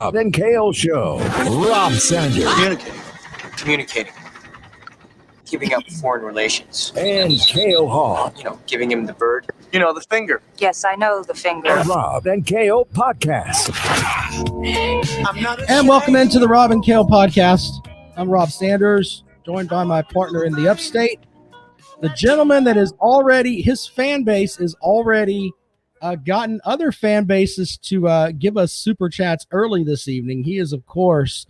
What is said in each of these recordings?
and Kale Show. Rob Sanders. Communicating. Keeping up foreign relations. And Kale Hall. Giving him the bird. The finger. Yes, I know the finger. The Rob and Kale Podcast. And welcome into the Rob and Kale Podcast. I'm Rob Sanders, joined by my partner in the upstate, the gentleman that is already, his fan base is already gotten other fan bases to give us super chats early this evening. He is, of course,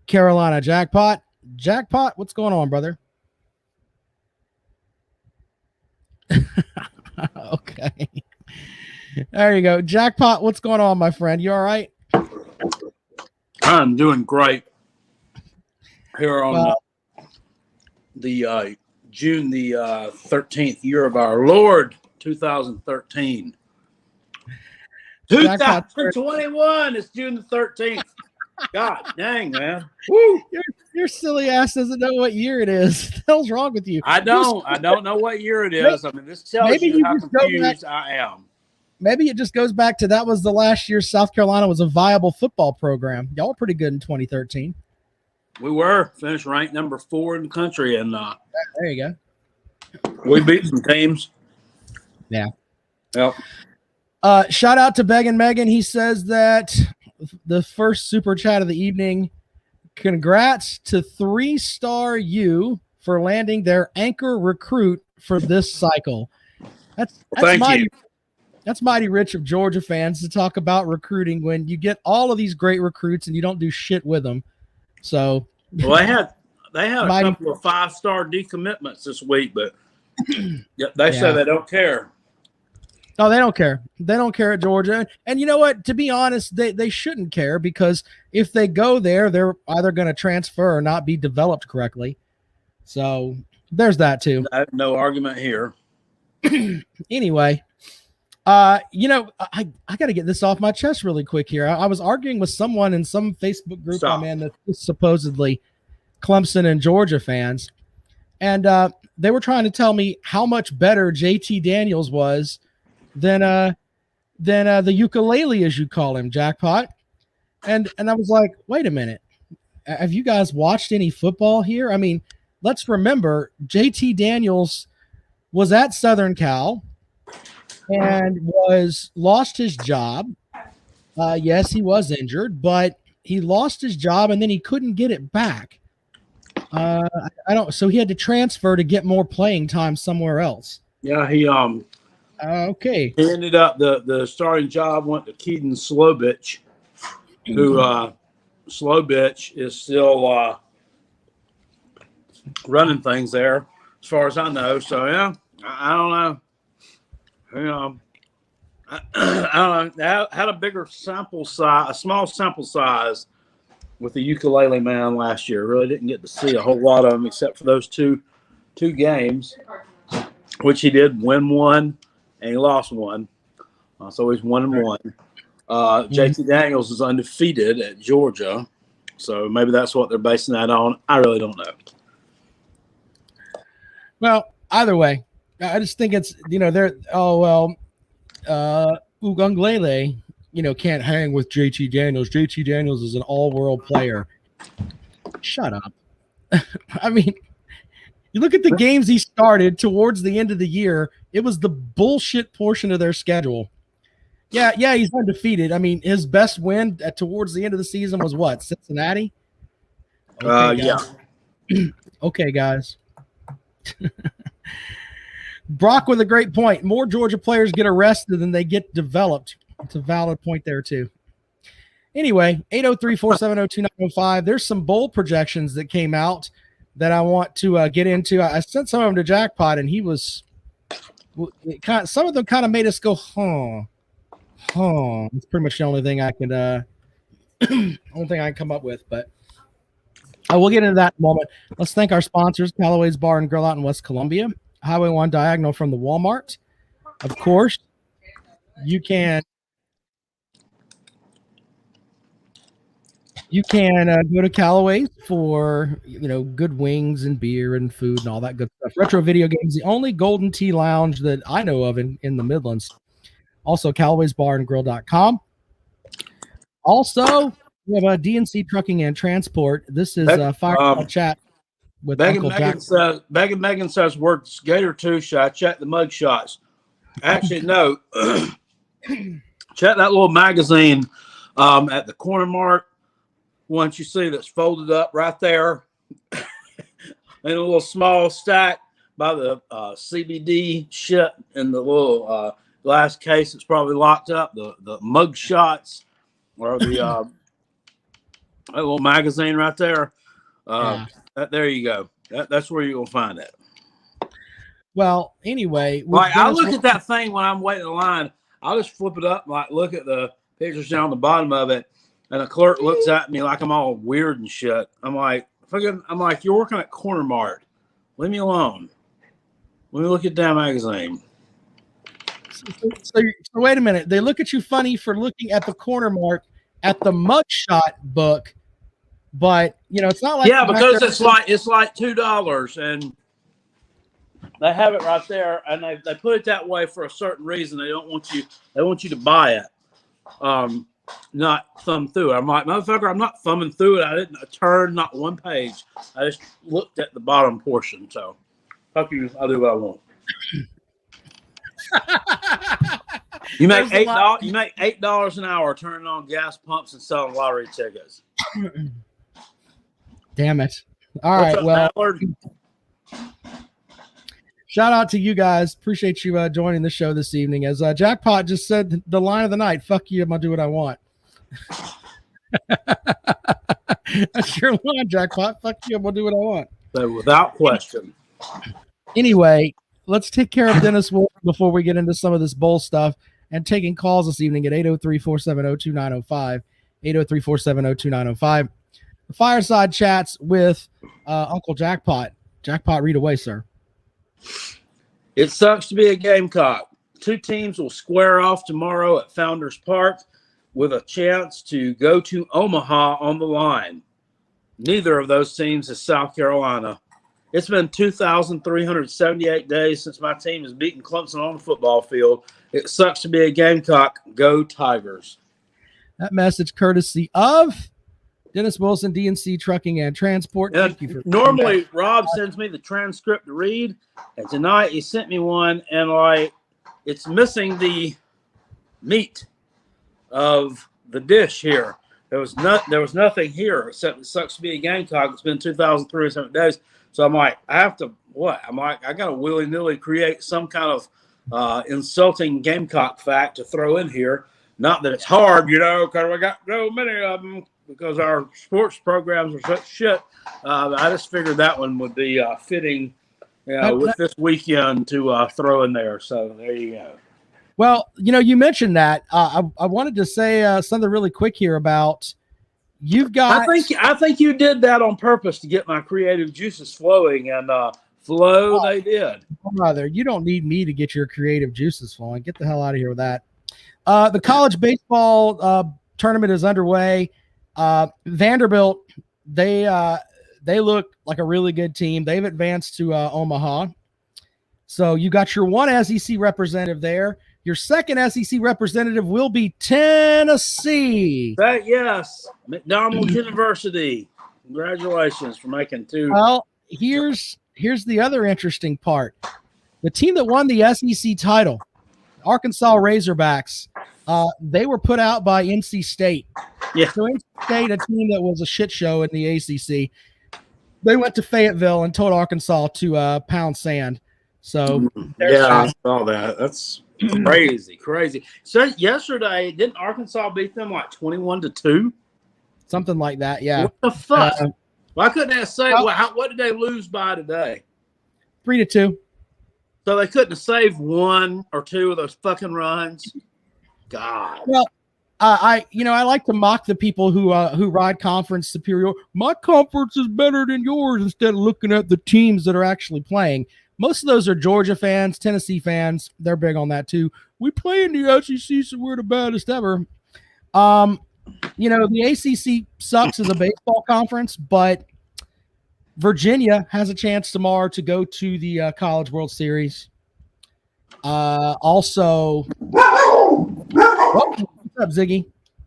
Carolina Jackpot. Jackpot, what's going on, brother? Okay. There you go. Jackpot, what's going on, my friend? You all right? I'm doing great here on the June the 13th year of our Lord, 2013. 2021 is June the 13th. God dang, man. Woo. Your silly ass doesn't know what year it is. What the hell's wrong with you? I don't know what year it is. I mean, this tells you how confused I am. Maybe it just goes back to that was the last year South Carolina was a viable football program. Y'all were pretty good in 2013. We were finished ranked number 4 in the country, and there you go. We beat some teams. Yeah. Yep. Shout out to Beggin' Megan. He says that the first super chat of the evening. Congrats to 3-star U for landing their anchor recruit for this cycle. That's mighty. That's mighty rich of Georgia fans to talk about recruiting when you get all of these great recruits and you don't do shit with them. So, well, they had a couple of 5-star decommitments this week, but they say they don't care. No, they don't care. They don't care at Georgia. And you know what? To be honest, they shouldn't care because if they go there, they're either going to transfer or not be developed correctly. So there's that too. No argument here. Anyway, I got to get this off my chest really quick here. I was arguing with someone in some Facebook group I'm in that's supposedly Clemson and Georgia fans. And they were trying to tell me how much better JT Daniels was than the ukulele, as you call him, Jackpot. And I was like, wait a minute. Have you guys watched any football here? I mean, let's remember JT Daniels was at Southern Cal and lost his job. Yes, he was injured, but he lost his job and then he couldn't get it back. So he had to transfer to get more playing time somewhere else. Yeah, he okay. He ended up the starting job went to Keaton Slowbitch, who Slowbitch is still running things there, as far as I know. So yeah, I don't know. I don't know. Had a bigger sample size, a small sample size with the ukulele man last year. Really didn't get to see a whole lot of them except for those two games, which he did win one. And he lost one. So he's 1-1. JT Daniels is undefeated at Georgia. So maybe that's what they're basing that on. I really don't know. Well, either way, I just think it's, Ugunglele, can't hang with JT Daniels. JT Daniels is an all-world player. Shut up. I mean, you look at the games he started towards the end of the year, it was the bullshit portion of their schedule. Yeah, he's undefeated. I mean, his best win towards the end of the season was what? Cincinnati? Okay, yeah. Okay, guys. Brock with a great point. More Georgia players get arrested than they get developed. It's a valid point there, too. Anyway, 803-470-2905. There's some bowl projections that came out that I want to get into. I sent some of them to Jackpot, and he was some of them kind of made us go, huh. It's pretty much the only thing I could, only thing I can come up with. But I will get into that in a moment. Let's thank our sponsors: Callaway's Bar and Grill out in West Columbia, Highway 1 diagonal from the Walmart. Of course, you can go to Callaway's for good wings and beer and food and all that good stuff. Retro Video Games, the only Golden Tee Lounge that I know of in the Midlands. Also, Callaway's Bar and Grill.com. Also, We have DNC Trucking and Transport. This is Fire Chat with Uncle Jack. Megan says works Gator 2 shot. Check the mug shots. Actually, no. Check that little magazine at the corner mark. Once you see that's folded up right there in a little small stack by the CBD shit in the little glass case that's probably locked up. The mug shots or the that little magazine right there. There you go. That's where you're gonna find it. Well, anyway, I look at that thing when I'm waiting in line. I'll just flip it up, like look at the pictures down the bottom of it, and the clerk looks at me like I'm all weird and shit. I'm like, you're working at Corner Mart. Leave me alone. Let me look at that magazine. So wait a minute. They look at you funny for looking at the Corner Mart at the mugshot book, but it's not like because it's like $2 and they have it right there, and they put it that way for a certain reason. They want you to buy it, not thumb through it. I'm like, motherfucker, I'm not thumbing through it. I didn't turn not one page. I just looked at the bottom portion. So fuck you, I'll do what I want. You make $8. You make $8 an hour turning on gas pumps and selling lottery tickets. Damn it! All right, well, shout out to you guys. Appreciate you joining the show this evening. As Jackpot just said, the line of the night: "Fuck you, I'm gonna do what I want." That's your line, Jackpot. Fuck you, I'm gonna do what I want. So without question. Anyway, let's take care of Dennis Wolf before we get into some of this bowl stuff and taking calls this evening at 803-470-2905, 803-470-2905. The Fireside Chats with Uncle Jackpot. Jackpot, read away, sir. It sucks to be a Gamecock. Two teams will square off tomorrow at Founders Park with a chance to go to Omaha on the line. Neither of those teams is South Carolina. It's been 2,378 days since my team has beaten Clemson on the football field. It sucks to be a Gamecock. Go Tigers. That message courtesy of Dennis Wilson, DNC Trucking and Transport. Thank you for normally, Rob sends me the transcript to read, and tonight he sent me one, and it's missing the meat of the dish here. There was nothing here except it sucks to be a Gamecock. It's been 2,307 days. So I'm like, I have to what? I'm like, I got to willy-nilly create some kind of insulting Gamecock fact to throw in here. Not that it's hard, because we got so many of them because our sports programs are such shit. I just figured that one would be fitting with this weekend to throw in there. So there you go. Well, you mentioned that. I wanted to say something really quick here about you've got. I think you did that on purpose to get my creative juices flowing, and they did. Brother, you don't need me to get your creative juices flowing. Get the hell out of here with that. The college baseball tournament is underway. Vanderbilt, they look like a really good team. They've advanced to Omaha. So you got your one SEC representative there. Your second SEC representative will be Tennessee. Yes, McDonald University. Congratulations for making two. Well, here's the other interesting part. The team that won the SEC title, Arkansas Razorbacks, they were put out by NC State. Yeah. So NC State, a team that was a shit show in the ACC, they went to Fayetteville and told Arkansas to pound sand. So I saw that. That's crazy. So yesterday, didn't Arkansas beat them like 21-2? Something like that, yeah. What the fuck? Why couldn't they say what did they lose by today? 3-2. So they couldn't have saved one or two of those fucking runs. God. Well, I like to mock the people who ride conference superior. My conference is better than yours instead of looking at the teams that are actually playing. Most of those are Georgia fans, Tennessee fans. They're big on that too. We play in the SEC, so we're the baddest ever. The ACC sucks as a baseball conference, but Virginia has a chance tomorrow to go to the College World Series. Also, what's up, Ziggy?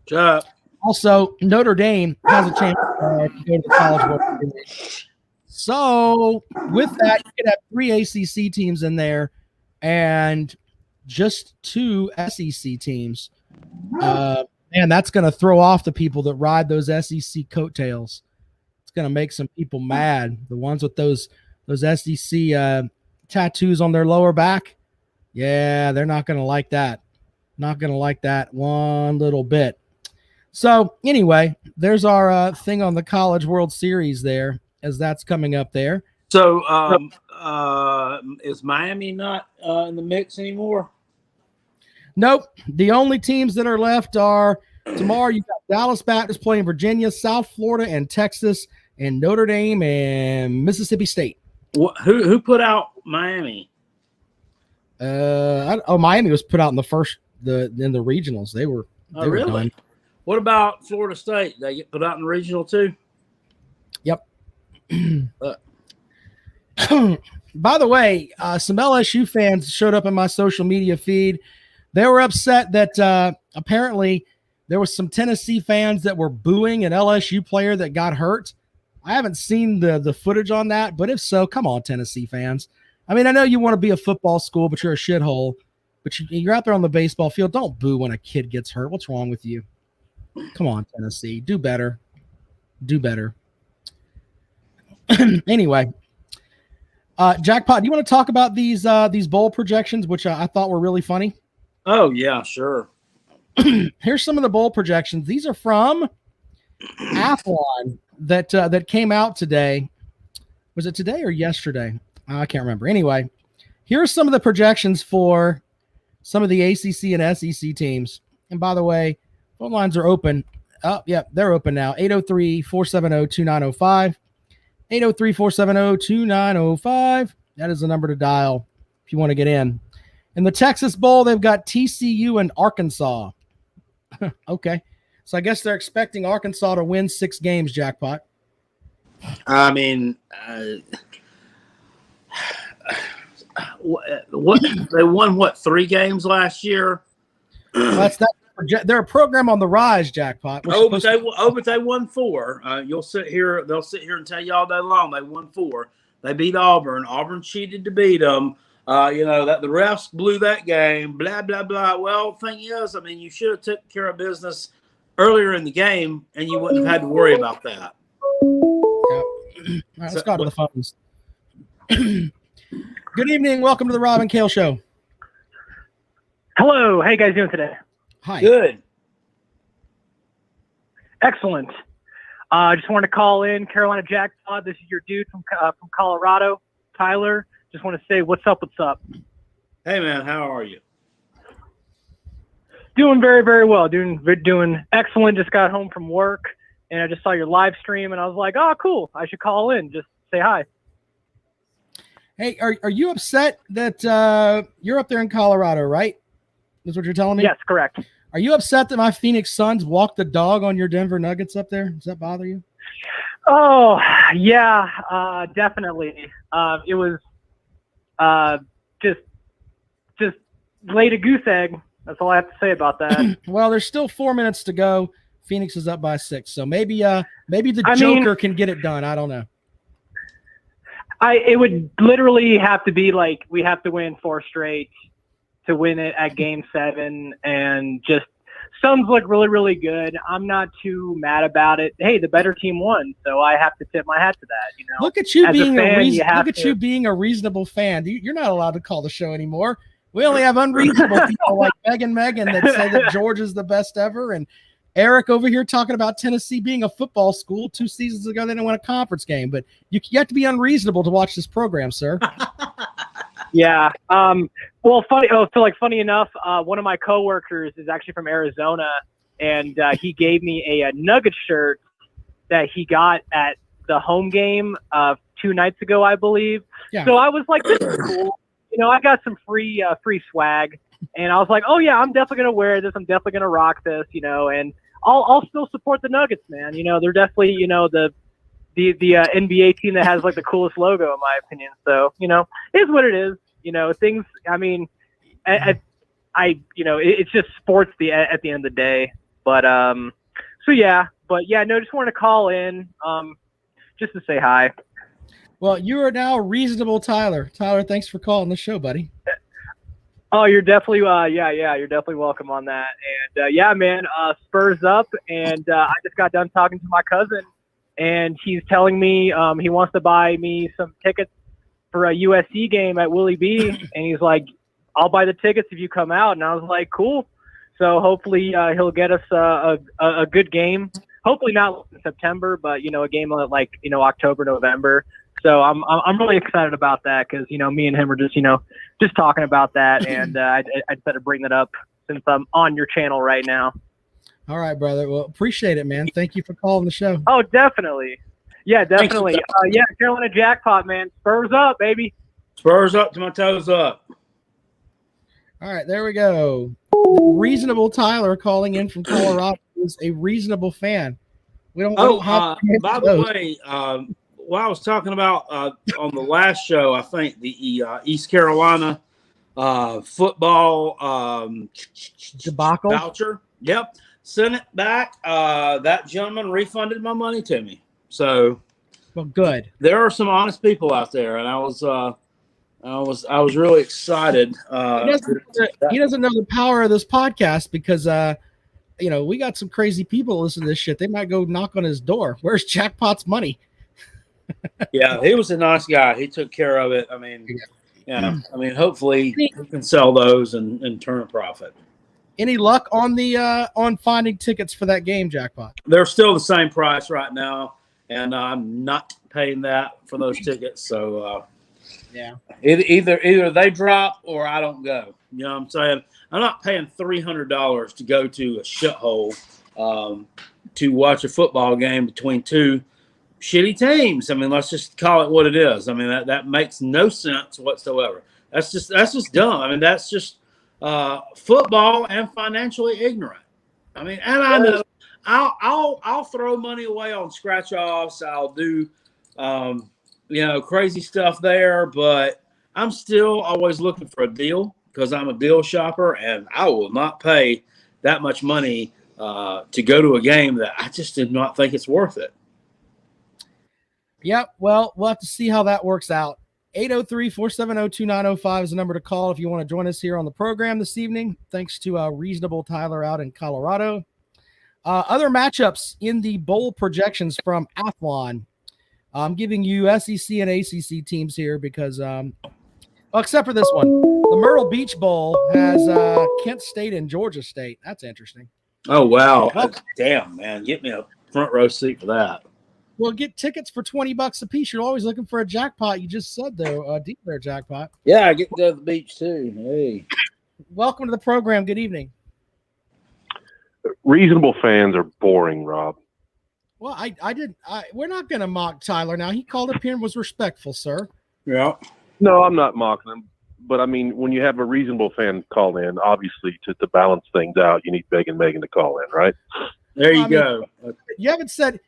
What's up? Also, Notre Dame has a chance to go to the College World Series. So, with that, you could have 3 ACC teams in there and just 2 SEC teams. Man, that's going to throw off the people that ride those SEC coattails. It's going to make some people mad. The ones with those SEC tattoos on their lower back, yeah, they're not going to like that. Not going to like that one little bit. So anyway, there's our thing on the College World Series there, as that's coming up there. So is Miami not in the mix anymore? Nope. The only teams that are left are tomorrow. You got Dallas Baptist playing Virginia, South Florida, and Texas, and Notre Dame and Mississippi State. Who put out Miami? Miami was put out in the regionals. They were. Oh, really? Done. What about Florida State? They get put out in the regional too? Yep. By the way, some LSU fans showed up in my social media feed. They were upset that apparently there was some Tennessee fans that were booing an LSU player that got hurt. I haven't seen the footage on that, but if so, come on, Tennessee fans. I mean, I know you want to be a football school, but you're a shithole. But you're out there on the baseball field. Don't boo when a kid gets hurt. What's wrong with you? Come on, Tennessee. Do better. Do better. Anyway, Jackpot, do you want to talk about these bowl projections, which I thought were really funny? Oh, yeah, sure. Here's some of the bowl projections. These are from Athlon that came out today. Was it today or yesterday? I can't remember. Anyway, here are some of the projections for some of the ACC and SEC teams. And by the way, phone lines are open. Oh, yeah, they're open now. 803-470-2905. 803-470-2905. That is the number to dial if you want to get in. In the Texas Bowl, they've got TCU and Arkansas. Okay. So I guess they're expecting Arkansas to win 6 games, Jackpot. I mean, what they won 3 games last year? That's not. They're a program on the rise, Jackpot. But they won 4. They'll sit here and tell you all day long they won 4. They beat Auburn. Auburn cheated to beat them. That the refs blew that game. Blah blah blah. Well, thing is, I mean, you should have took care of business earlier in the game, and you wouldn't have had to worry about that. All right, let's go to the phones. Good evening. Welcome to the Rob and Kale Show. Hello. How you guys doing today? Hi. Good. Excellent. Just wanted to call in, Carolina Jackpot. This is your dude from Colorado, Tyler. Just want to say what's up. Hey man, how are you? Doing very, very well. Doing excellent. Just got home from work, and I just saw your live stream, and I was like, oh, cool. I should call in, just say hi. Hey, are you upset that you're up there in Colorado, right? That's what you're telling me? Yes, correct. Are you upset that my Phoenix Suns walked the dog on your Denver Nuggets up there? Does that bother you? Oh, yeah, definitely. It was just laid a goose egg. That's all I have to say about that. Well, there's still 4 minutes to go. Phoenix is up by 6, so maybe the Joker can get it done. I don't know. It would literally have to be like we have to win 4 straight to win it at Game 7, and just Suns look really, really good. I'm not too mad about it. Hey, the better team won, so I have to tip my hat to that. Look at you being a reasonable fan. You're not allowed to call the show anymore. We only have unreasonable people like Megan that say that George is the best ever, and Eric over here talking about Tennessee being a football school. 2 seasons ago, they didn't win a conference game, but you have to be unreasonable to watch this program, sir. Yeah. Well, funny enough, one of my coworkers is actually from Arizona, and he gave me a Nugget shirt that he got at the home game 2 nights ago, I believe. Yeah. So I was like, this is cool. I got some free swag, and I was like, oh yeah, I'm definitely gonna wear this. I'm definitely gonna rock this, and I'll still support the Nuggets, man. They're definitely the NBA team that has like the coolest logo, in my opinion. So it is what it is. Things. I mean, it's just sports. At the end of the day, but So yeah, but yeah, no, just wanted to call in, just to say hi. Well, you are now reasonable, Tyler. Tyler, thanks for calling the show, buddy. Oh, you're definitely, you're definitely welcome on that. And yeah, man, Spurs up, and I just got done talking to my cousin, and he's telling me he wants to buy me some tickets for a USC game at Willie B, and he's like, I'll buy the tickets if you come out. And I was like, cool. So hopefully he'll get us a good game. Hopefully not in September, but a game like October, November. So I'm really excited about that because me and him are just talking about that, and I decided to bring that up since I'm on your channel right now. All right, brother. Well, appreciate it, man. Thank you for calling the show. Oh, definitely. Yeah, definitely. Yeah, Carolina Jackpot, man. Spurs up, baby. Spurs up to my toes up. All right, there we go. Reasonable Tyler calling in from Colorado is a reasonable fan. We don't have by the way, what I was talking about on the last show, I think the East Carolina football debacle voucher. Yep, sent it back. That gentleman refunded my money to me. So, well, good. There are some honest people out there, and I was really excited. He doesn't know the power of this podcast because we got some crazy people listen to this shit. They might go knock on his door. Where's Jackpot's money? Yeah, he was a nice guy. He took care of it. I mean, hopefully he can sell those and turn a profit. Any luck on the on finding tickets for that game, Jackpot? They're still the same price right now, and I'm not paying that for those tickets. So yeah, either they drop or I don't go. You know what I'm saying? I'm not paying $300 to go to a shithole to watch a football game between two shitty teams. I mean, let's just call it what it is. I mean, that makes no sense whatsoever. That's just dumb. I mean, that's just football and financially ignorant. I mean, and I know I'll throw money away on scratch offs. I'll do crazy stuff there, but I'm still always looking for a deal because I'm a deal shopper, and I will not pay that much money to go to a game that I just did not think it's worth it. Yep. Well, we'll have to see how that works out. 803-470-2905 is the number to call if you want to join us here on the program this evening. Thanks to Reasonable Tyler out in Colorado. Other matchups in the bowl projections from Athlon. I'm giving you SEC and ACC teams here because, except for this one. The Myrtle Beach Bowl has Kent State and Georgia State. That's interesting. Oh, wow. Damn, man. Get me a front row seat for that. Well, get tickets for $20 a piece. You're always looking for a jackpot. You just said there, deep there jackpot. Yeah, I get to go to the beach too. Hey, welcome to the program. Good evening. Reasonable fans are boring, Rob. Well, we're not going to mock Tyler now. He called up here and was respectful, sir. Yeah. No, I'm not mocking him. But I mean, when you have a reasonable fan call in, obviously to balance things out, you need Beg and Megan to call in, right? There you go. You've said,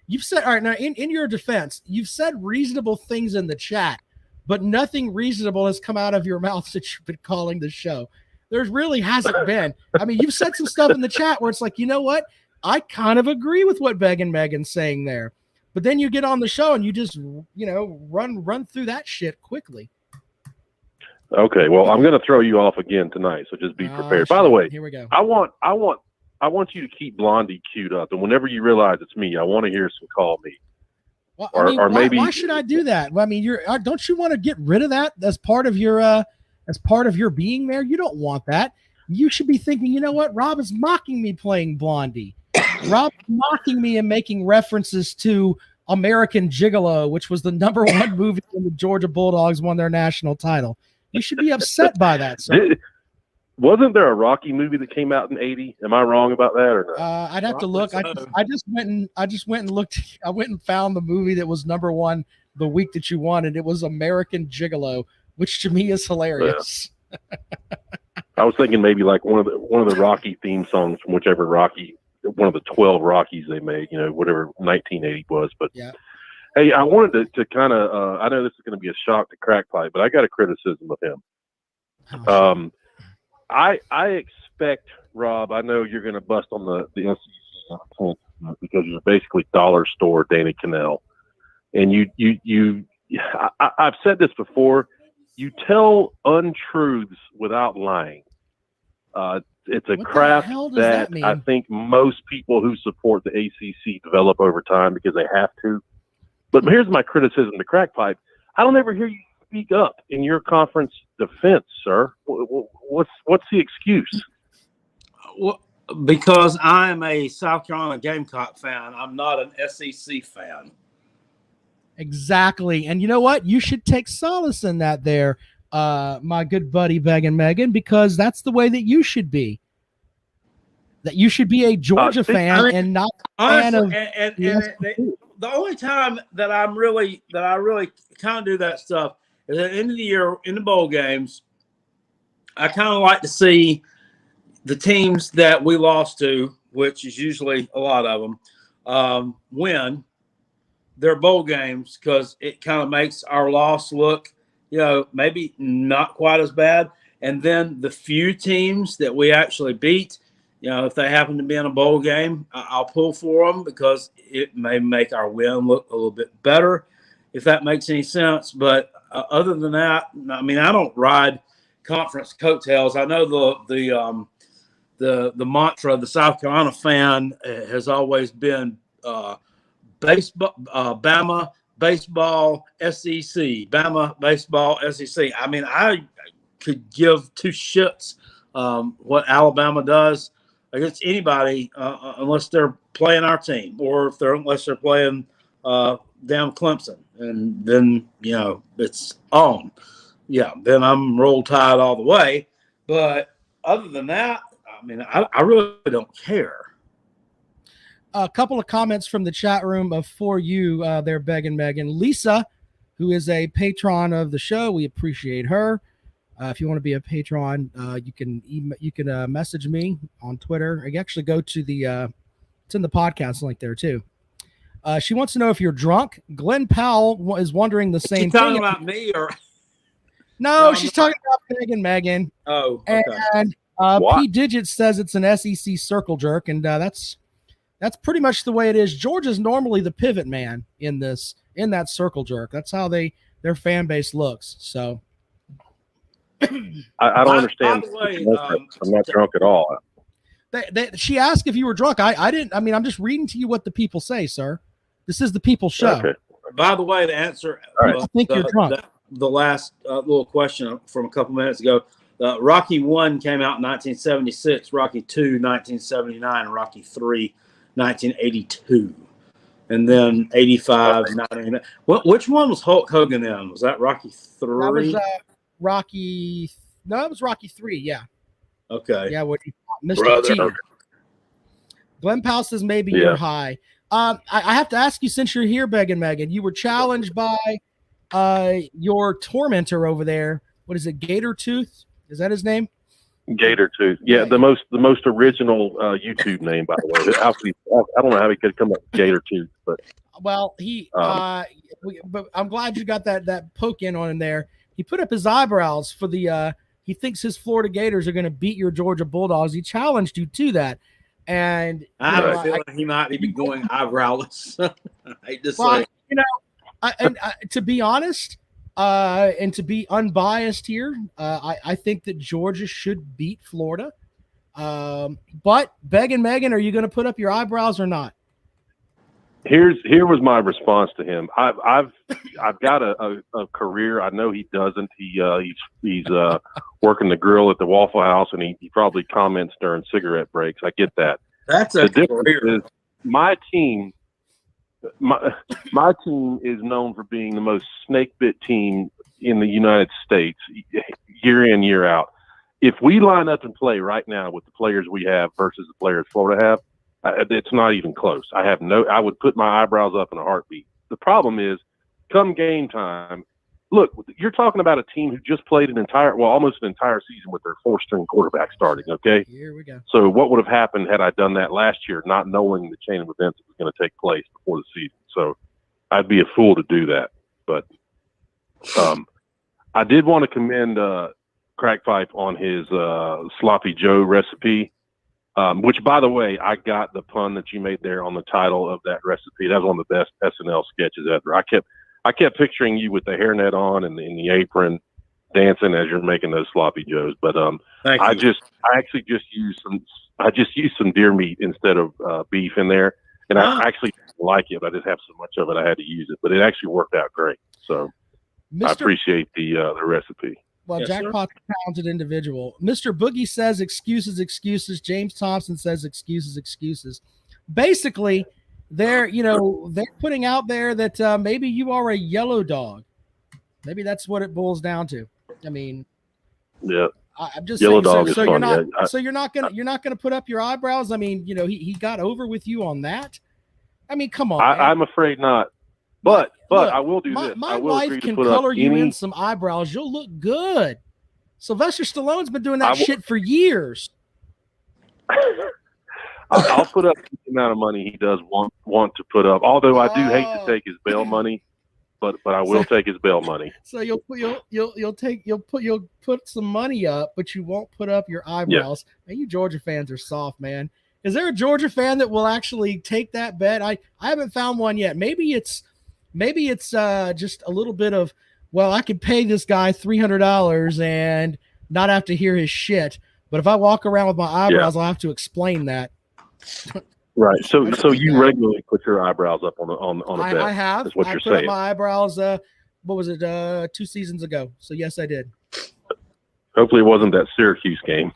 all right, now in your defense, you've said reasonable things in the chat, but nothing reasonable has come out of your mouth that you've been calling the show. There really hasn't been. I mean, you've said some stuff in the chat where it's like, you know what? I kind of agree with what Beg and Megan's saying there. But then you get on the show and you just, run through that shit quickly. Okay, well, I'm going to throw you off again tonight, so just be prepared. By the way, here we go. I want you to keep Blondie queued up, and whenever you realize it's me, I want to hear some call me. Well, maybe why should I do that? Well, I mean, don't you want to get rid of that as part of your being there? You don't want that. You should be thinking, you know what? Rob is mocking me playing Blondie. Rob's mocking me and making references to American Gigolo, which was the #1 movie when the Georgia Bulldogs won their national title. You should be upset by that, sir. Wasn't there a Rocky movie that came out in '80? Am I wrong about that or not? I'd have to look. I just went and looked. I went and found the movie that was #1 the week that you won, and it was American Gigolo, which to me is hilarious. Yeah. I was thinking maybe like one of the Rocky theme songs from whichever Rocky, one of the 12 Rockies they made, whatever 1980 was. But yeah. Hey, I wanted to kind of, I know this is going to be a shock to Crackpipe, but I got a criticism of him. I expect, Rob, I know you're going to bust on the SEC. because you're basically dollar store Danny Kanell. And I've said this before, you tell untruths without lying. It's a What the craft hell does that that mean? I think most people who support the ACC develop over time because they have to. But here's my criticism to Crack Pipe. I don't ever hear you speak up in your conference defense, sir. What's the excuse? Well, because I'm a South Carolina Gamecock fan. I'm not an SEC fan. Exactly. And you know what? You should take solace in that there, my good buddy Megan Megan, because that's the way that you should be. That you should be a Georgia fan and not a fan of the only time that I really kind of do that stuff is at the end of the year in the bowl games. I kind of like to see the teams that we lost to, which is usually a lot of them, win their bowl games, because it kind of makes our loss look, maybe not quite as bad. And then the few teams that we actually beat, if they happen to be in a bowl game, I'll pull for them because it may make our win look a little bit better, if that makes any sense. But other than that, I mean, I don't ride conference coattails. I know the mantra of the South Carolina fan has always been baseball, Bama, baseball, SEC, Bama, baseball, SEC. I mean, I could give two shits what Alabama does against anybody unless they're playing our team, or unless they're playing damn Clemson, and then it's on. Yeah, then I'm Roll Tide all the way. But other than that, I mean, I really don't care. A couple of comments from the chat room for you there, Megan Megan. Lisa, who is a patron of the show, we appreciate her. If you want to be a patron, you can message me on Twitter. I actually go to it's in the podcast link there too. She wants to know if you're drunk. Glenn Powell is wondering the same thing. Talking about me or? No, she's talking about Megan Megan. Oh, okay. And P Digit says it's an SEC circle jerk, and that's pretty much the way it is. Georgia's normally the pivot man in that circle jerk. That's how their fan base looks. So. I don't understand. I'm not drunk at all. She asked if you were drunk. I didn't. I mean, I'm just reading to you what the people say, sir. This is the people's show. Okay. By the way, to answer I think you're drunk. The last little question from a couple minutes ago, Rocky 1 came out in 1976, Rocky 2, 1979, Rocky 3, 1982. And then 85, 99. Which one was Hulk Hogan in? Was that Rocky 3? That was Rocky. No, it was Rocky 3. Yeah. Okay. Yeah. What Mr. Brother. T. Glenn Powell says maybe you're high. I have to ask you, since you're here, Megan, you were challenged by your tormentor over there. What is it? Gator Tooth? Is that his name? Gator Tooth. Yeah, the most original YouTube name, by the way. I don't know how he could come up with Gator Tooth, but well, but I'm glad you got that poke in on him there. He put up his eyebrows for the. He thinks his Florida Gators are going to beat your Georgia Bulldogs. He challenged you to that, and I have a feeling he might be going eyebrowless. I hate to say, to be honest, and to be unbiased here, I think that Georgia should beat Florida. But Megan, are you going to put up your eyebrows or not? Here was my response to him. I've got a career. I know he doesn't. He's working the grill at the Waffle House, and he probably comments during cigarette breaks. I get that. That's the difference is my team. My team is known for being the most snake bit team in the United States, year in, year out. If we line up and play right now with the players we have versus the players Florida have, it's not even close. I would put my eyebrows up in a heartbeat. The problem is, come game time, look, you're talking about a team who just played almost an entire season with their four-string quarterback starting, okay? Here we go. So what would have happened had I done that last year, not knowing the chain of events that was going to take place before the season? So I'd be a fool to do that. But I did want to commend Crack Pipe on his Sloppy Joe recipe. Which, by the way, I got the pun that you made there on the title of that recipe. That was one of the best SNL sketches ever. I kept picturing you with the hairnet on and in the apron, dancing as you're making those sloppy joes. But Thank I you. actually just used some deer meat instead of beef in there, and I actually didn't like it. I just have so much of it, I had to use it. But it actually worked out great. So I appreciate the recipe. Well, Yes, Jackpot's a talented individual. Mr. Boogie says excuses, excuses. James Thompson says excuses, excuses. Basically, they're putting out there that maybe you are a yellow dog. Maybe that's what it boils down to. I mean, yeah, I'm just yellow saying. dog is So you're funny. not. So you're not gonna put up your eyebrows. I mean, he got over with you on that. I mean, come on. Man. I'm afraid not. But Look, I will do this. My I will wife agree to can put color up you any. in some eyebrows. You'll look good. Sylvester Stallone's been doing that I will- shit for years. I'll put up the amount of money he does want to put up. Although I do hate to take his bail money, but I will take his bail money. So you'll put some money up, but you won't put up your eyebrows. Man, you Georgia fans are soft, man. Is there a Georgia fan that will actually take that bet? I haven't found one yet. Maybe it's just a little bit of, well, I could pay this guy $300 and not have to hear his shit. But if I walk around with my eyebrows, I'll have to explain that. Right. So you regularly put your eyebrows up on a bet. I have. Is what I you're put up saying. my eyebrows. What was it? 2 seasons ago. So yes, I did. Hopefully it wasn't that Syracuse game.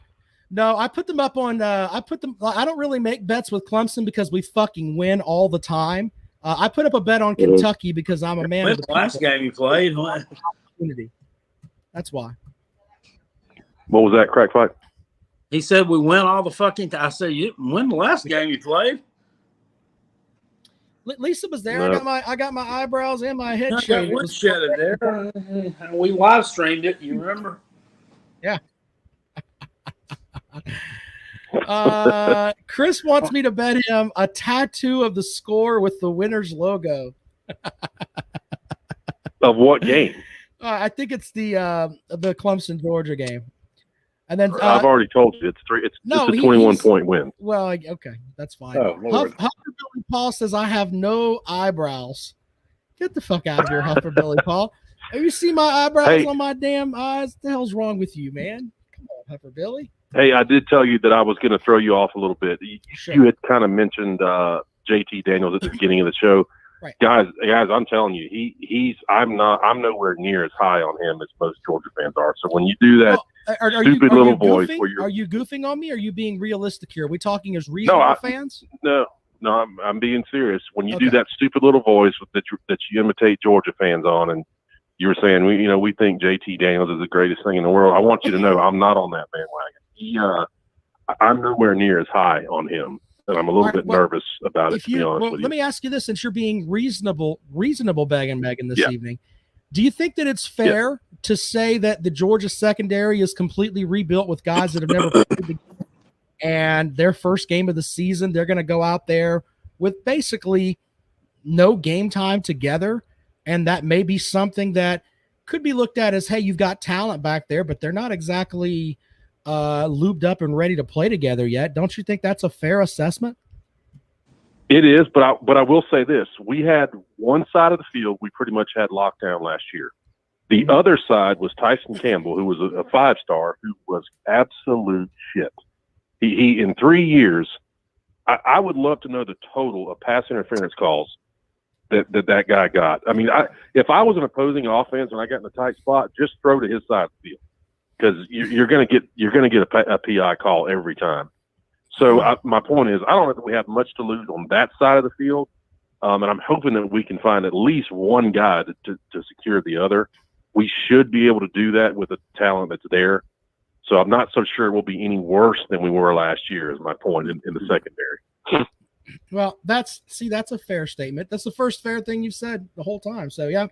No, I put them up on. I don't really make bets with Clemson because we fucking win all the time. I put up a bet on Kentucky because I'm a man of The the last people. game you played, Opportunity. That's why. What was that, crack fight? he said we win all the fucking time. I said, you didn't win the last game you played. Lisa was there. No. I got my eyebrows and my head I shaved. got It wood was- shedded there. We live streamed it. You remember? Chris wants me to bet him a tattoo of the score with the winner's logo. Of what game? I think it's the Clemson Georgia game. And then I've already told you it's no, a he- 21-point win. well, okay, that's fine. Oh, Lord. Huffer Billy Paul says I have no eyebrows. Get the fuck out of here, Huffer Billy Paul. Have you seen my eyebrows Hey. on my damn eyes? What the hell's wrong with you, man? Come on, Huffer Billy. Hey, I did tell you that I was going to throw you off a little bit. Sure. You had kind of mentioned JT Daniels at the beginning of the show. Right. Guys, I'm telling you, I'm nowhere near as high on him as most Georgia fans are. So when you do that, Are stupid you little voice goofing? where you're- Are you goofing on me? Or are you being realistic here? Are we talking as reasonable fans? no, I'm being serious. When you do Okay. that stupid little voice that you imitate Georgia fans on, and you were saying we think JT Daniels is the greatest thing in the world. I want you to know I'm not on that bandwagon. I'm nowhere near as high on him, and I'm a little All right, bit well, nervous about it. To be honest with you. let me ask you this: since you're being reasonable, Megan this Yeah. evening, do you think that it's fair to say that the Georgia secondary is completely rebuilt with guys that have never played together, and their first game of the season, they're going to go out there with basically no game time together, and that may be something that could be looked at as, hey, you've got talent back there, but they're not exactly lubed up and ready to play together yet. Don't you think that's a fair assessment? It is, but I will say this: we had one side of the field we pretty much had locked down last year. The other side was Tyson Campbell, who was a 5-star, who was absolute shit. He in 3 years, I would love to know the total of pass interference calls that guy got. I mean, if I was an opposing offense and I got in a tight spot, just throw to his side of the field because you're going to get a PI call every time. So my point is, I don't know that we have much to lose on that side of the field, and I'm hoping that we can find at least one guy to secure the other. We should be able to do that with the talent that's there. So I'm not so sure we'll be any worse than we were last year, is my point in the secondary. Well, that's a fair statement. That's the first fair thing you've said the whole time. So yeah,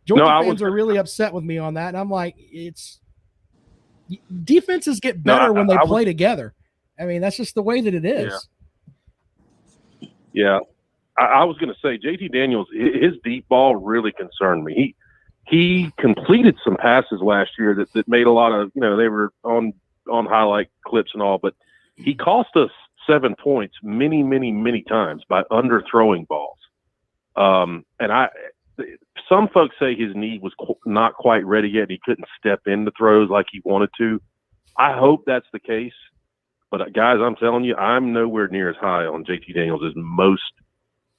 Georgia fans are really upset with me on that, and I'm like, defenses get better when they play together. I mean, that's just the way that it is. Yeah. I was going to say, JT Daniels, his deep ball really concerned me. He completed some passes last year that made a lot of, they were on highlight clips and all, but He cost us 7 points many, many, many times by underthrowing balls. Some folks say his knee was not quite ready yet. He couldn't step into throws like he wanted to. I hope that's the case. But guys, I'm telling you, I'm nowhere near as high on JT Daniels as most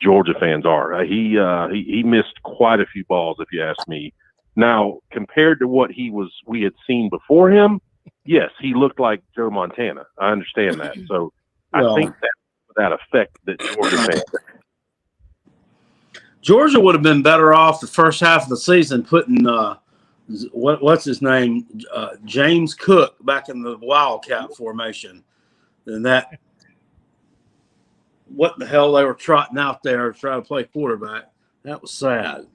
Georgia fans are. He missed quite a few balls, if you ask me. Now, compared to what we had seen before him, yes, he looked like Joe Montana. I understand that. So I think that effect that Georgia fans. Georgia would have been better off the first half of the season putting what's his name, James Cook, back in the Wildcat formation than that. What the hell they were trotting out there trying to play quarterback. That was sad.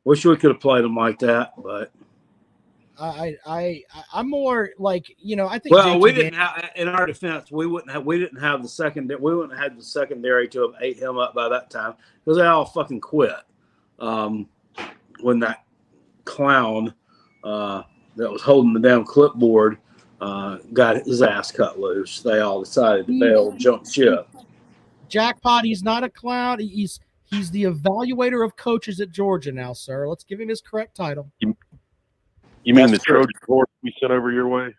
Wish we could have played him like that, but I'm more like, I think. Well, we didn't have, in our defense, we didn't have the secondary. We wouldn't have had the secondary to have ate him up by that time because they all fucking quit. When that clown that was holding the damn clipboard got his ass cut loose, they all decided to bail, jump ship. Jackpot, he's not a clown. He's the evaluator of coaches at Georgia now, sir. Let's give him his correct title. You mean the Trojan horse we sent over your way?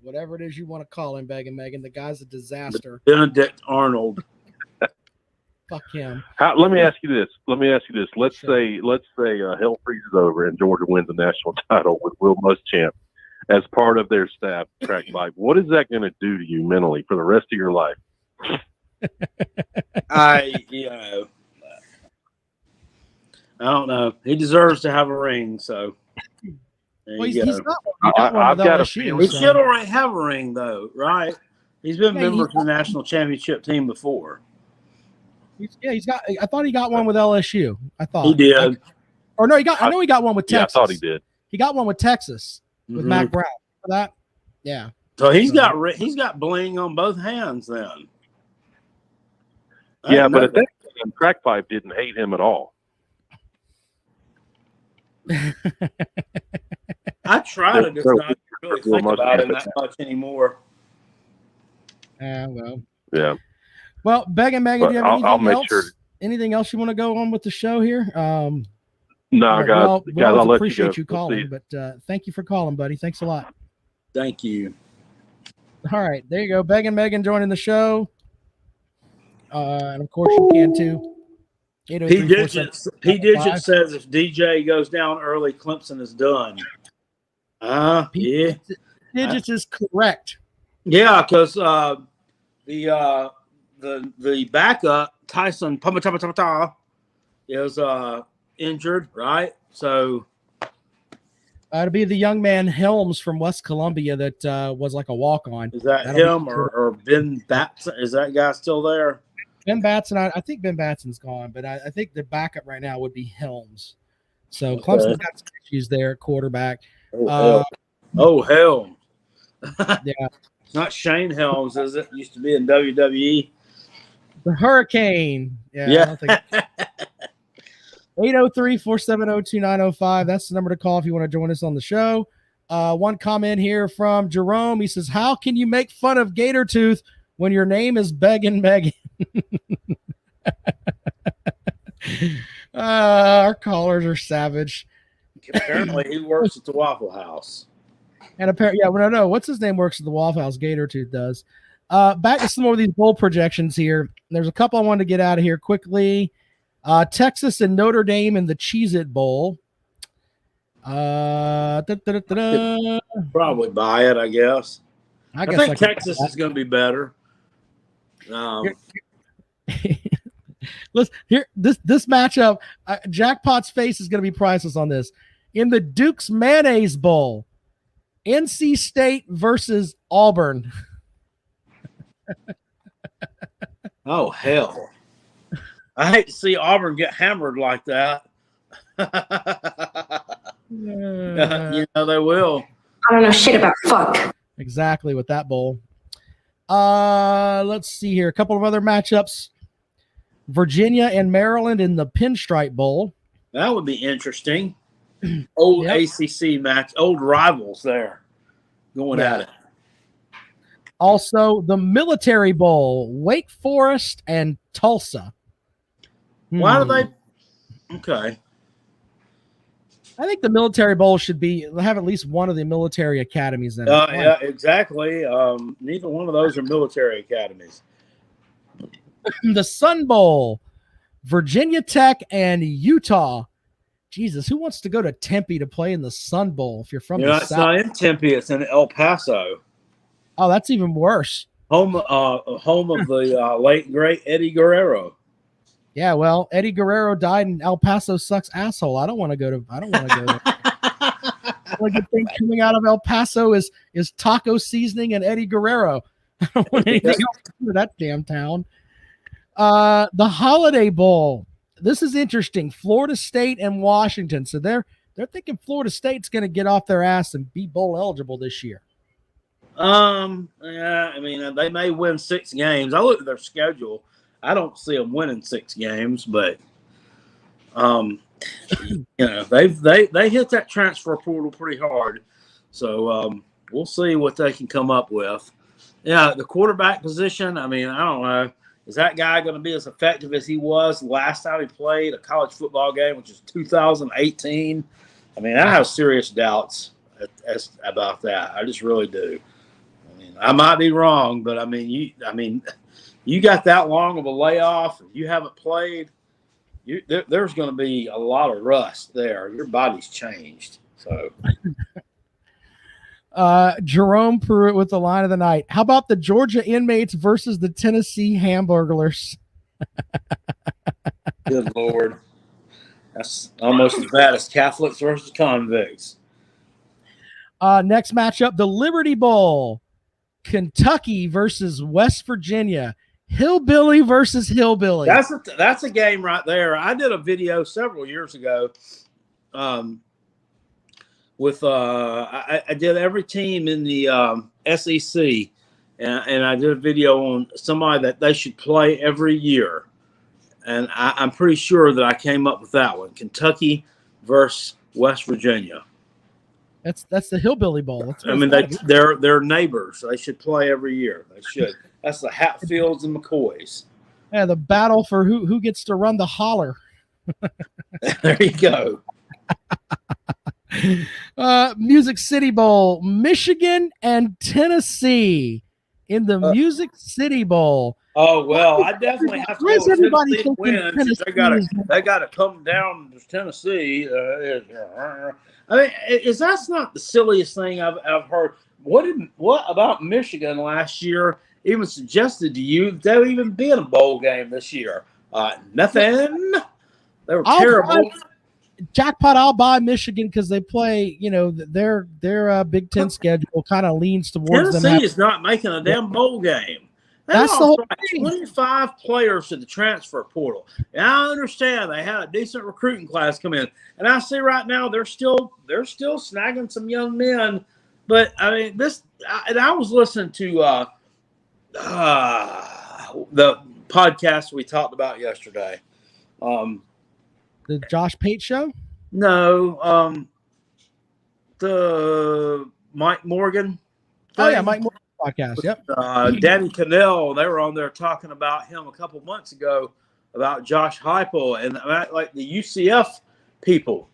Whatever it is you want to call him, Megan. The guy's a disaster. Benedict Arnold. Fuck him. Let me ask you this. Let's say hell freezes over and Georgia wins the national title with Will Muschamp as part of their staff track life. What is that going to do to you mentally for the rest of your life? I don't know. He deserves to have a ring, so. He's got one. I've got a feeling. He should already have a ring, though, right? He's been a member of the national championship team before. He's got. I thought he got one with LSU. I thought he did. Or no, I know he got one with Texas. Yeah, I thought he did. He got one with Texas with Mac Brown. For that, yeah. So he's got bling on both hands then. Yeah, but at that time, Crack Pipe didn't hate him at all. I try to just not really think about him that much anymore. Well. Yeah. Well, Megan, do you have anything I'll make else? Sure. Anything else you want to go on with the show here? No, guys, I'll let appreciate you go. calling, but thank you for calling, buddy. Thanks a lot. Thank you. All right, there you go. Megan joining the show. And of course you can too. P Digit says if DJ goes down early, Clemson is done. Yeah. Digits is correct. Yeah, because the backup Tyson is injured, right? So it'll be the young man Helms from West Columbia that was like a walk-on. Is that him or Ben Batson? Is that guy still there? Ben Batson, I think Ben Batson's gone, but I think the backup right now would be Helms. So Clemson's got some issues there at quarterback. Helms. Yeah. It's not Shane Helms, is it? Used to be in WWE. The Hurricane. Yeah. 803-470-2905. That's the number to call if you want to join us on the show. One comment here from Jerome. He says, how can you make fun of Gator Tooth when your name is Beggin' Megan? Our callers are savage. Apparently he works at the Waffle House. And apparently, no. What's his name works at the Waffle House? Gator Tooth does. Back to some more of these bowl projections here. There's a couple I wanted to get out of here quickly. Texas and Notre Dame in the Cheez-It Bowl. Probably buy it, I guess. I think Texas is going to be better. Let's here. This matchup. Jackpot's face is going to be priceless on this. In the Duke's Mayonnaise Bowl, NC State versus Auburn. Oh hell! I hate to see Auburn get hammered like that. They will. I don't know shit about fuck. Exactly with that bowl. Let's see here. A couple of other matchups. Virginia and Maryland in the Pinstripe Bowl. That would be interesting. Old ACC match, old rivals there going at it. Also, the Military Bowl, Wake Forest and Tulsa. Why do they? Okay. I think the Military Bowl should have at least one of the military academies in it. Yeah, exactly. Neither one of those are military academies. The Sun Bowl, Virginia Tech and Utah. Jesus, who wants to go to Tempe to play in the Sun Bowl if you're from the It's South? not in Tempe. It's in El Paso. Oh, that's even worse. Home of the late great Eddie Guerrero. Yeah, well, Eddie Guerrero died and El Paso sucks asshole. I don't want to go there. The only good thing coming out of El Paso is taco seasoning and Eddie Guerrero. I don't want anything else to do with that damn town. The Holiday Bowl. This is interesting. Florida State and Washington. So they're thinking Florida State's going to get off their ass and be bowl eligible this year. Yeah, I mean, they may win 6 games. I look at their schedule. I don't see them winning 6 games, but you know, they hit that transfer portal pretty hard. So we'll see what they can come up with. Yeah, the quarterback position, I mean, I don't know. Is that guy going to be as effective as he was last time he played a college football game, which is 2018? I mean, I have serious doubts about that. I just really do. I mean, I might be wrong, but I mean, you got that long of a layoff. You haven't played. There's going to be a lot of rust there. Your body's changed. So, Jerome Pruitt with the line of the night. How about the Georgia Inmates versus the Tennessee Hamburglers? Good Lord. That's almost as bad as Catholics versus convicts. Next matchup, the Liberty Bowl. Kentucky versus West Virginia. Hillbilly versus hillbilly. That's a game right there. I did a video several years ago with I did every team in the SEC, and I did a video on somebody that they should play every year. And I'm pretty sure that I came up with that one. Kentucky versus West Virginia. That's the Hillbilly Bowl. They're neighbors. They should play every year. They should. That's the Hatfields and McCoys. Yeah, the battle for who gets to run the holler. There you go. Music City Bowl, Michigan and Tennessee in the Music City Bowl. Oh well, I definitely have to go Tennessee win. They got to come down to Tennessee. I mean, that's not the silliest thing I've heard. What about Michigan last year even suggested to you they'll even be in a bowl game this year? Nothing. They were terrible. Jackpot, I'll buy Michigan because they play, their Big Ten schedule kind of leans towards them. Tennessee is not making a damn bowl game. That's the whole thing. 25 players to the transfer portal. And I understand they had a decent recruiting class come in. And I see right now they're still snagging some young men. But I mean, I was listening to the podcast we talked about yesterday. The Josh Pate show? No, the Mike Morgan. Oh yeah, Mike Morgan podcast. Yep. Danny Cannell, they were on there talking about him a couple months ago about Josh Heupel, and like the UCF people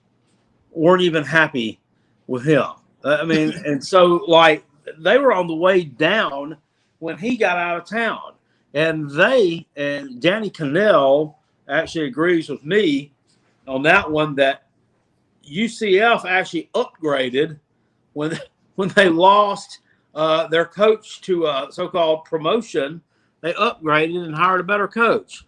weren't even happy with him. I mean, and so like they were on the way down when he got out of town, and Danny Cannell actually agrees with me on that one that UCF actually upgraded when they lost their coach to a so-called promotion. They upgraded and hired a better coach.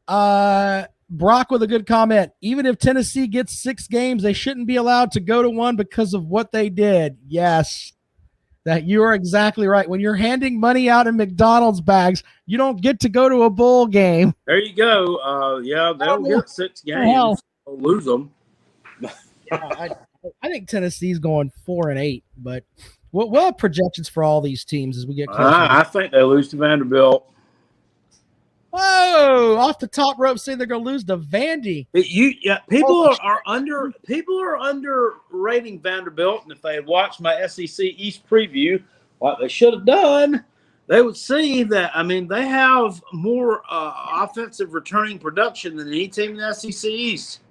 Brock with a good comment. Even if Tennessee gets 6 games, they shouldn't be allowed to go to one because of what they did. Yes, that you are exactly right. When you're handing money out in McDonald's bags, you don't get to go to a bowl game. There you go. Yeah, they'll get 6 games. They'll lose them. I think Tennessee's going 4-8, but we'll have projections for all these teams as we get closer. I think they lose to Vanderbilt. Whoa! off the top rope saying they're going to lose to Vandy. People are underrating Vanderbilt, and if they had watched my SEC East preview, what they should have done, they would see that. I mean, they have more offensive returning production than any team in the SEC East.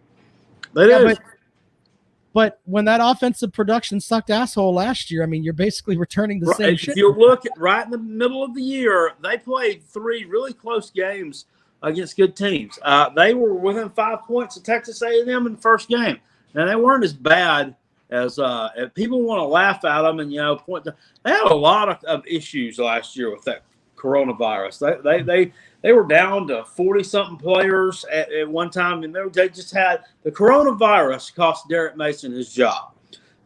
But when that offensive production sucked asshole last year, I mean, you're basically returning the same shit. If you look at right in the middle of the year, they played 3 really close games against good teams. They were within 5 points of Texas A&M in the first game. Now, they weren't as bad as if people want to laugh at them and, point to. They had a lot of issues last year with that coronavirus. They were down to 40-something players at one time, and they just had the coronavirus cost Derek Mason his job.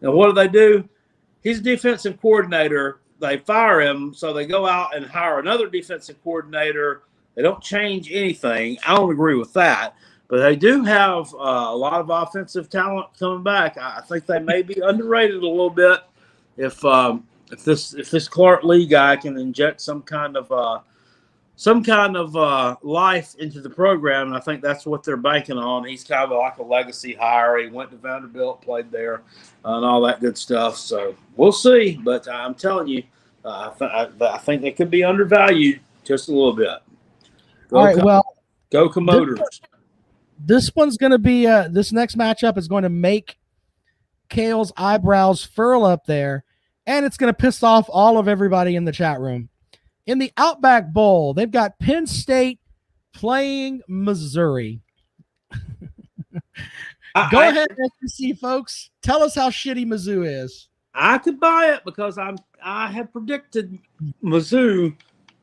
Now, what do? He's a defensive coordinator. They fire him, so they go out and hire another defensive coordinator. They don't change anything. I don't agree with that, but they do have a lot of offensive talent coming back. I think they may be underrated a little bit if this Clark Lee guy can inject some kind of life into the program, and I think that's what they're banking on. He's kind of like a legacy hire. He went to Vanderbilt, played there, and all that good stuff. So we'll see, but I'm telling you, I think they could be undervalued just a little bit. Go Commodores. This one's going to be this next matchup is going to make Kale's eyebrows furl up there, and it's going to piss off all of everybody in the chat room. In the Outback Bowl, they've got Penn State playing Missouri. Go ahead, SEC folks. Tell us how shitty Mizzou is. I could buy it because I have predicted Mizzou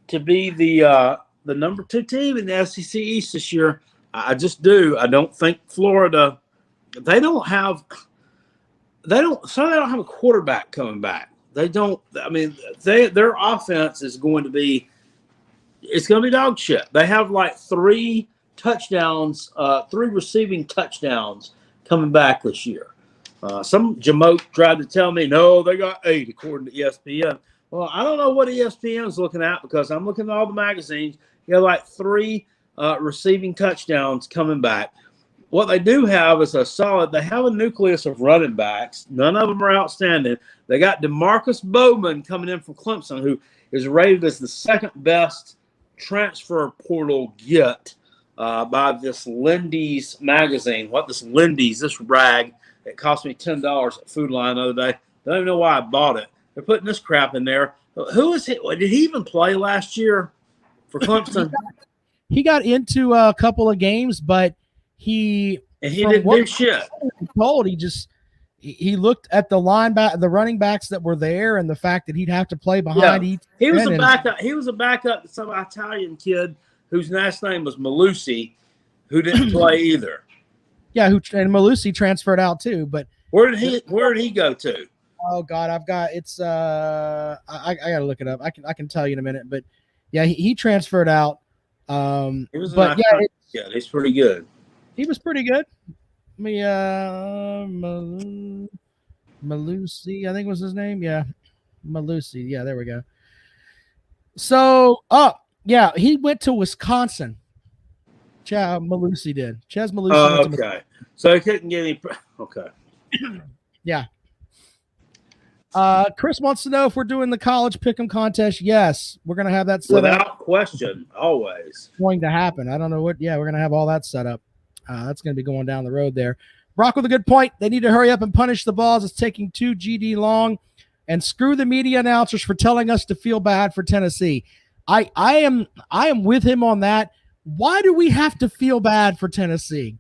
to be the number 2 team in the SEC East this year. I just do. I don't think Florida. They don't have a quarterback coming back. They don't. I mean, their offense is going to be. It's going to be dog shit. They have like 3 touchdowns, 3 receiving touchdowns coming back this year. Some jamoke tried to tell me, no, they got 8 according to ESPN. Well, I don't know what ESPN is looking at because I'm looking at all the magazines. You have like 3 receiving touchdowns coming back. What they do have is they have a nucleus of running backs. None of them are outstanding. They got DeMarcus Bowman coming in from Clemson, who is rated as the 2nd best transfer portal get by this Lindy's magazine. This rag, it cost me $10 at Food Line the other day. I don't even know why I bought it. They're putting this crap in there. Who is he? Did he even play last year for Clemson? He got into a couple of games, but he didn't do shit. He looked at the running backs that were there, and the fact that he'd have to play behind each. He was a backup. He was a backup to some Italian kid whose last name was Malusi, who didn't play either. Yeah, and Malusi transferred out too. But where did he go to? Oh God, I gotta look it up. I can tell you in a minute. But yeah, he transferred out. He was he's pretty good. He was pretty good. Malusi, I think was his name. Yeah, Malusi. Yeah, there we go. So, he went to Wisconsin. Malusi did. Chez Malusi. Okay. So he couldn't get any. Okay. Yeah. Chris wants to know if we're doing the college pick'em contest. Yes, we're gonna have that set without question. Always going to happen. I don't know what. Yeah, we're gonna have all that set up. That's gonna be going down the road there. Brock with a good point. They need to hurry up and punish the balls. It's taking too GD long, and screw the media announcers for telling us to feel bad for Tennessee. I am with him on that. Why do we have to feel bad for Tennessee?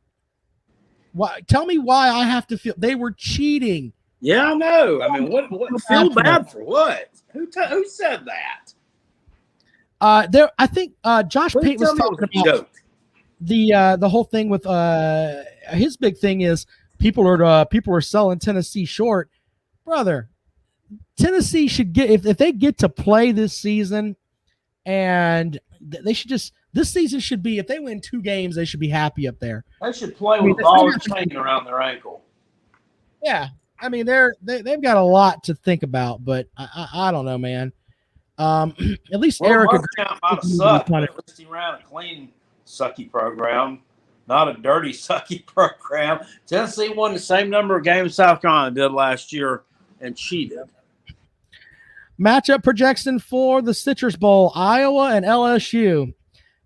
Why? Tell me why I have to feel. They were cheating. Yeah, I know. I mean, what feel bad for what? Who said that? I think Josh Pate was talking about the whole thing with his big thing is people are selling Tennessee short. Brother, Tennessee should get if they get to play this season, and they should just this season should be if they win 2 games, they should be happy up there. They should play with balls hanging around their ankle. Yeah. I mean, they've got a lot to think about, but I don't know, man. At least Eric might have sucked, but at least he ran a sucky program, not a dirty, sucky program. Tennessee won the same number of games South Carolina did last year and cheated. Matchup projection for the Citrus Bowl, Iowa and LSU.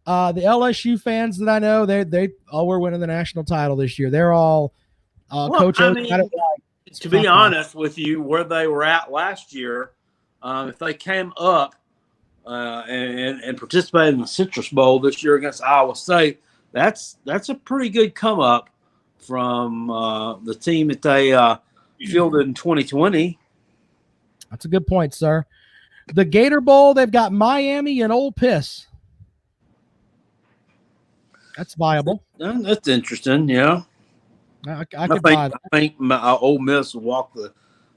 The LSU fans that I know, they all were winning the national title this year. They're all Coach O's got it right. To be honest with you, where they were at last year, if they came up and participated in the Citrus Bowl this year against Iowa State, that's a pretty good come up from the team that they fielded in 2020. That's a good point, sir. The Gator Bowl, they've got Miami and Ole Miss. That's viable. That's interesting, yeah. I could buy that. I think Ole Miss will walk the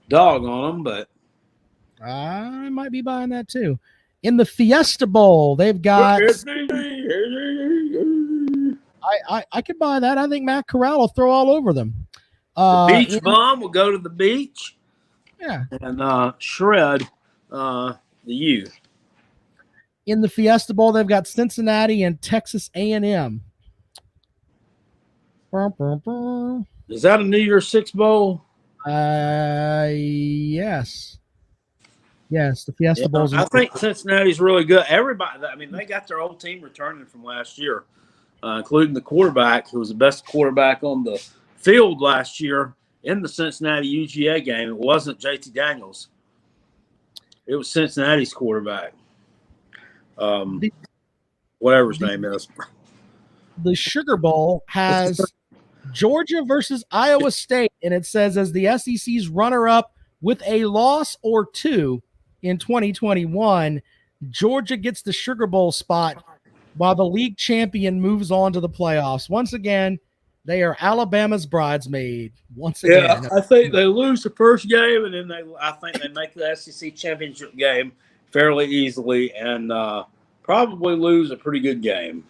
dog on them, but I might be buying that too. In the Fiesta Bowl, they've got. I could buy that. I think Matt Corral will throw all over them. The beach bomb will go to the beach. Yeah, and shred the U. In the Fiesta Bowl, they've got Cincinnati and Texas A&M. Is that a New Year's Six bowl? Yes. Yes, the Fiesta Bowl's. I think Cincinnati's really good. Everybody, I mean, they got their old team returning from last year, including the quarterback, who was the best quarterback on the field last year in the Cincinnati UGA game. It wasn't JT Daniels. It was Cincinnati's quarterback. Whatever his name is. The Sugar Bowl has Georgia versus Iowa State, and it says as the SEC's runner-up with a loss or two in 2021, Georgia gets the Sugar Bowl spot while the league champion moves on to the playoffs. Once again, they are Alabama's bridesmaid. Once again. Yeah, I think they lose the first game, and then I think they make the SEC championship game fairly easily and probably lose a pretty good game.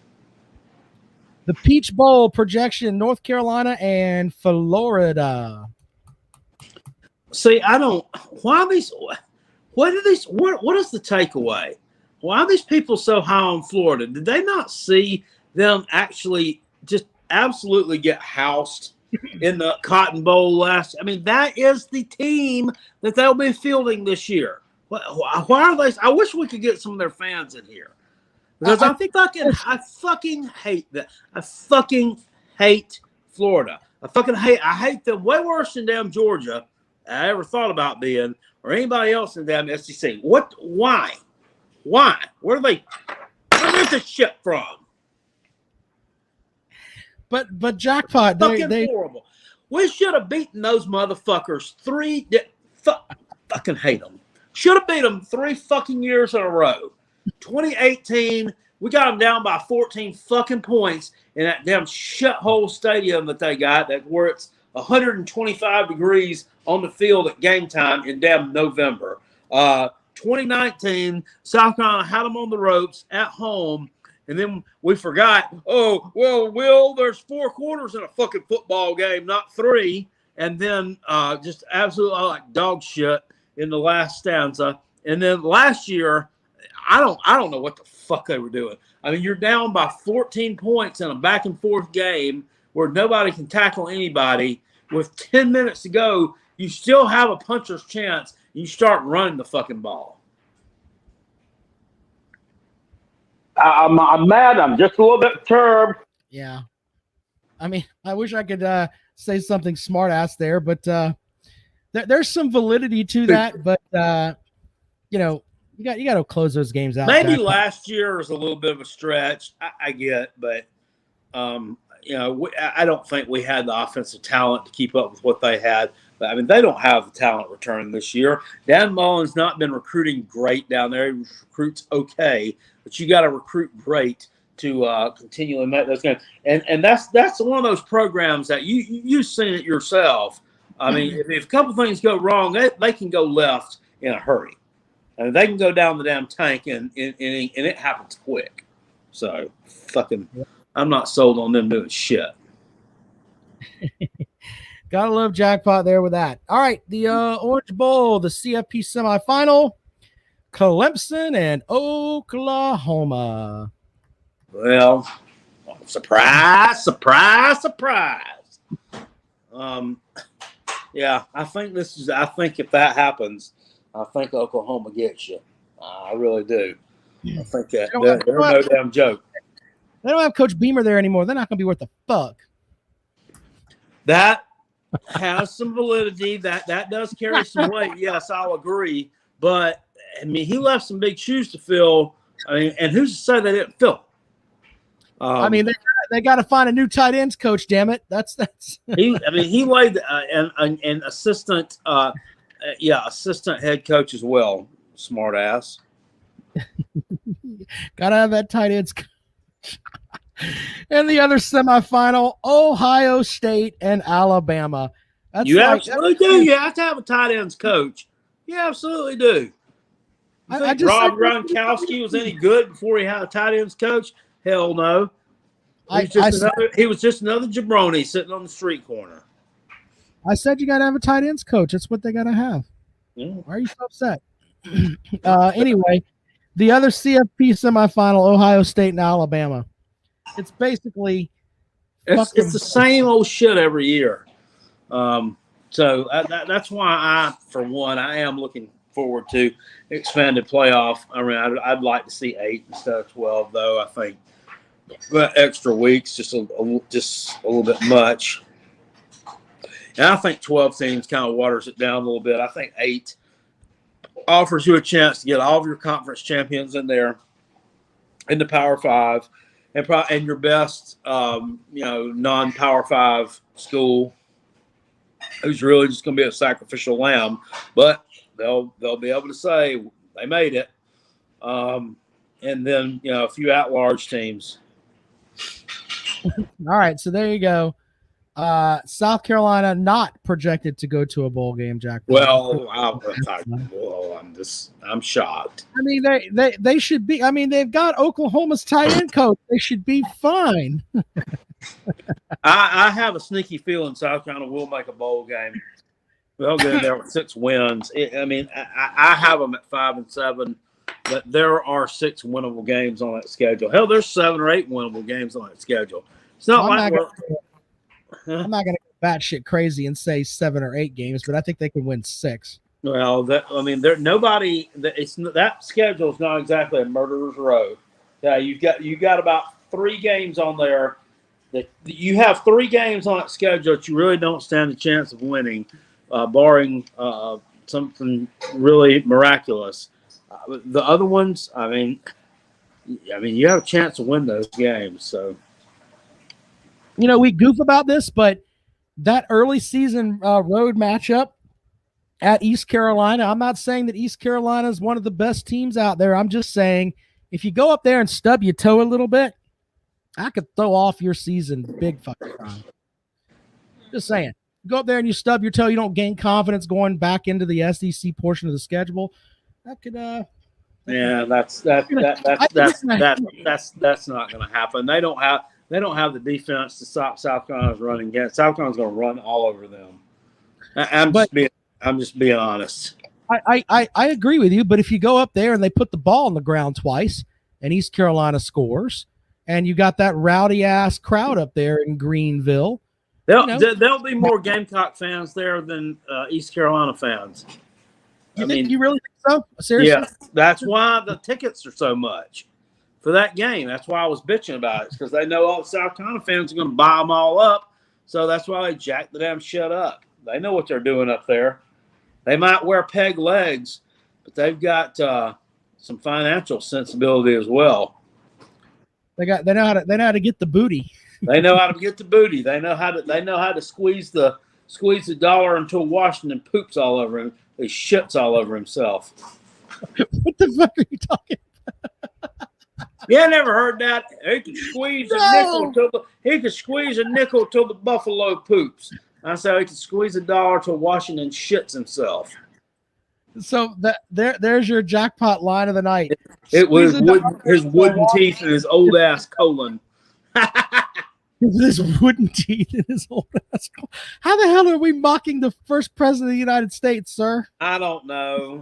The Peach Bowl projection, North Carolina and Florida. See, I don't. Why these? What are these? What is the takeaway? Why are these people so high on Florida? Did they not see them actually just absolutely get housed in the Cotton Bowl last? I mean, that is the team that they'll be fielding this year. Why are they? I wish we could get some of their fans in here because I fucking hate that. I fucking hate Florida. I hate them way worse than damn Georgia. I ever thought about being, or anybody else in the damn SEC. What? Why? Where do they get this shit from? But jackpot, they horrible. We should have beaten those motherfuckers fucking hate them. Should have beat them 3 fucking years in a row. 2018, we got them down by 14 fucking points in that damn shithole stadium that they got, where it's 125 degrees on the field at game time in damn November. 2019, South Carolina had them on the ropes at home, and then we forgot, Will, there's 4 quarters in a fucking football game, not 3. And then just absolutely like dog shit in the last stanza. And then last year, I don't know what the fuck they were doing. I mean, you're down by 14 points in a back and forth game where nobody can tackle anybody. With 10 minutes to go, you still have a puncher's chance. You start running the fucking ball. I'm mad. I'm just a little bit perturbed. Yeah. I mean, I wish I could say something smart ass there, but there's some validity to that. But you got to close those games out. Maybe last year was a little bit of a stretch. I get, but I don't think we had the offensive talent to keep up with what they had. But I mean, they don't have the talent return this year. Dan Mullen's not been recruiting great down there. He recruits okay, but you got to recruit great to continually make those games. And that's one of those programs that you've seen it yourself. I mean, if a couple things go wrong, they can go left in a hurry. I mean, they can go down the damn tank and it happens quick. So fucking, I'm not sold on them doing shit. Gotta love jackpot there with that. All right, the Orange Bowl, the CFP semifinal, Clemson and Oklahoma. Well, Surprise, surprise, surprise. Yeah, I think if that happens, I think Oklahoma gets you. I really do. I think that they're no damn joke. They don't have Coach Beamer there anymore. They're not going to be worth a fuck. That has some validity. That does carry some weight. Yes, I'll agree. But I mean, he left some big shoes to fill. I mean, and who's to say they didn't fill? I mean, they got to find a new tight ends coach. Damn it, that's. He laid an assistant, assistant head coach as well. Smart ass. Gotta have that tight ends. And the other semifinal, Ohio State and Alabama. Absolutely do. You have to have a tight ends coach. You absolutely do. You think Rob Gronkowski was any good before he had a tight ends coach? Hell no. He was just another jabroni sitting on the street corner. I said you got to have a tight ends coach. That's what they got to have. Yeah. Why are you so upset? Anyway, the other CFP semifinal, Ohio State and Alabama. It's basically it's the same old shit every year. So that's why I am looking forward to expanded playoff. I mean, I'd like to see 8 instead of 12, though. I think extra weeks just a little bit much. And I think 12 teams kind of waters it down a little bit. I think 8 offers you a chance to get all of your conference champions in there in the Power 5 and your best non-Power 5 school who's really just going to be a sacrificial lamb, but they'll be able to say they made it. And then a few at-large teams. All right, so there you go. South Carolina not projected to go to a bowl game, Jack. Well, I'm shocked. I mean, they should be. I mean, they've got Oklahoma's tight end coach. They should be fine. I have a sneaky feeling South Carolina will make a bowl game. They'll get in there with 6 wins. I have them at 5 and 7, but there are 6 winnable games on that schedule. Hell, there's 7 or 8 winnable games on that schedule. It's not I'm not going to go batshit crazy and say 7 or 8 games, but I think they can win 6. Well, that schedule is not exactly a murderer's row. Yeah, you've got about 3 games on there. That you have 3 games on that schedule that you really don't stand a chance of winning, barring something really miraculous. The other ones, I mean, you have a chance to win those games. So, we goof about this, but that early season road matchup at East Carolina, I'm not saying that East Carolina is one of the best teams out there. I'm just saying if you go up there and stub your toe a little bit, I could throw off your season big fucking time. Just saying. Go up there and you stub your toe, you don't gain confidence going back into the SEC portion of the schedule. That could yeah, that's not going to happen. They don't have the defense to stop South Carolina's running game. South Carolina's going to run all over them. I'm just being honest. I agree with you, but if you go up there and they put the ball on the ground twice and East Carolina scores, and you got that rowdy ass crowd up there in Greenville, there'll be more Gamecock fans there than East Carolina fans. You really think so? Seriously? Yeah, that's why the tickets are so much for that game. That's why I was bitching about it, because they know all the South Carolina fans are going to buy them all up. So that's why they jack the damn shit up. They know what they're doing up there. They might wear peg legs, but they've got some financial sensibility as well. They know how to get the booty. They know how to get the booty. They know how to squeeze the dollar until Washington poops all over him. He shits all over himself. What the fuck are you talking about? Yeah, I never heard that. He could squeeze a nickel till the buffalo poops. I said he could squeeze $1 till Washington shits himself. So there's your jackpot line of the night. It was his wooden teeth and his old ass colon. His wooden teeth and his old ass colon. How the hell are we mocking the first president of the United States, sir? I don't know.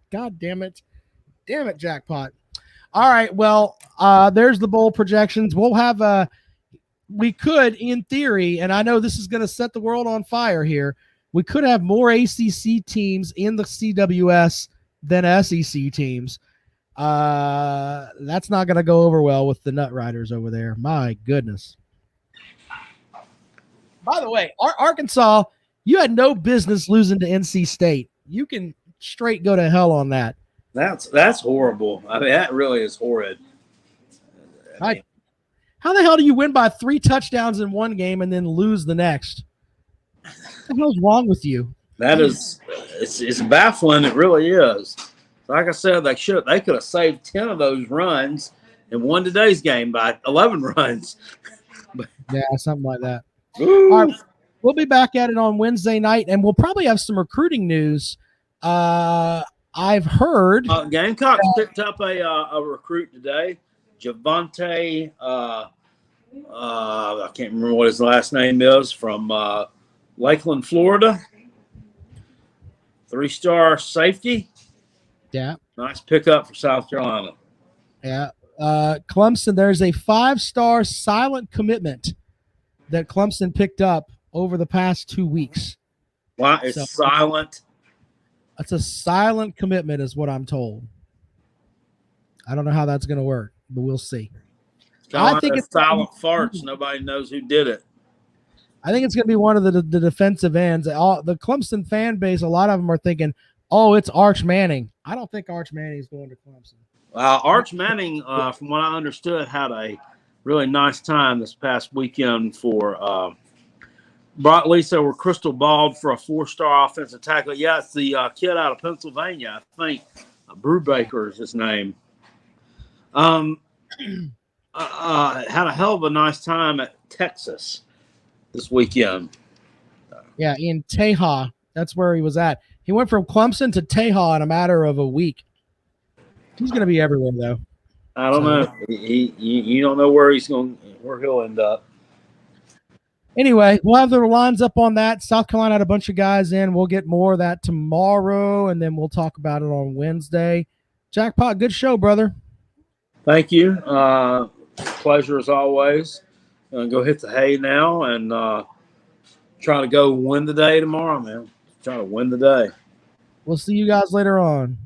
God damn it. Damn it, jackpot. All right. Well, there's the bowl projections. We'll have we could, in theory, and I know this is going to set the world on fire here. We could have more ACC teams in the CWS than SEC teams. That's not going to go over well with the Nut Riders over there. My goodness. By the way, Arkansas, you had no business losing to NC State. You can straight go to hell on that. That's horrible. I mean, that really is horrid. How the hell do you win by 3 touchdowns in one game and then lose the next? What the hell's wrong with you? That is, it's baffling. It really is. Like I said, they could have saved 10 of those runs and won today's game by 11 runs. Yeah, something like that. All right, we'll be back at it on Wednesday night, and we'll probably have some recruiting news. I've heard Gamecocks picked up a recruit today, Javante. I can't remember what his last name is, from Lakeland, Florida. 3-star safety. Yeah. Nice pickup for South Carolina. Yeah. Clemson, there's a 5-star silent commitment that Clemson picked up over the past 2 weeks. Wow, it's silent. It's a silent commitment is what I'm told. I don't know how that's going to work, but we'll see. I think it's silent farts. Nobody knows who did it. I think it's going to be one of the defensive ends. The Clemson fan base, a lot of them are thinking, oh, it's Arch Manning. I don't think Arch Manning is going to Clemson. Arch Manning, from what I understood, had a really nice time this past weekend for brought Lisa over Crystal Ball for a 4-star offensive tackle. Yeah, it's the kid out of Pennsylvania, I think. Brubaker is his name. Had a hell of a nice time at Texas this weekend. Yeah, in Teja. That's where he was at. He went from Clemson to Teja in a matter of a week. He's going to be everywhere, though. I don't know. You don't know where he'll end up. Anyway, we'll have the lines up on that. South Carolina had a bunch of guys in. We'll get more of that tomorrow, and then we'll talk about it on Wednesday. Jackpot, good show, brother. Thank you. Pleasure as always. Go hit the hay now and try to go win the day tomorrow, man. Try to win the day. We'll see you guys later on.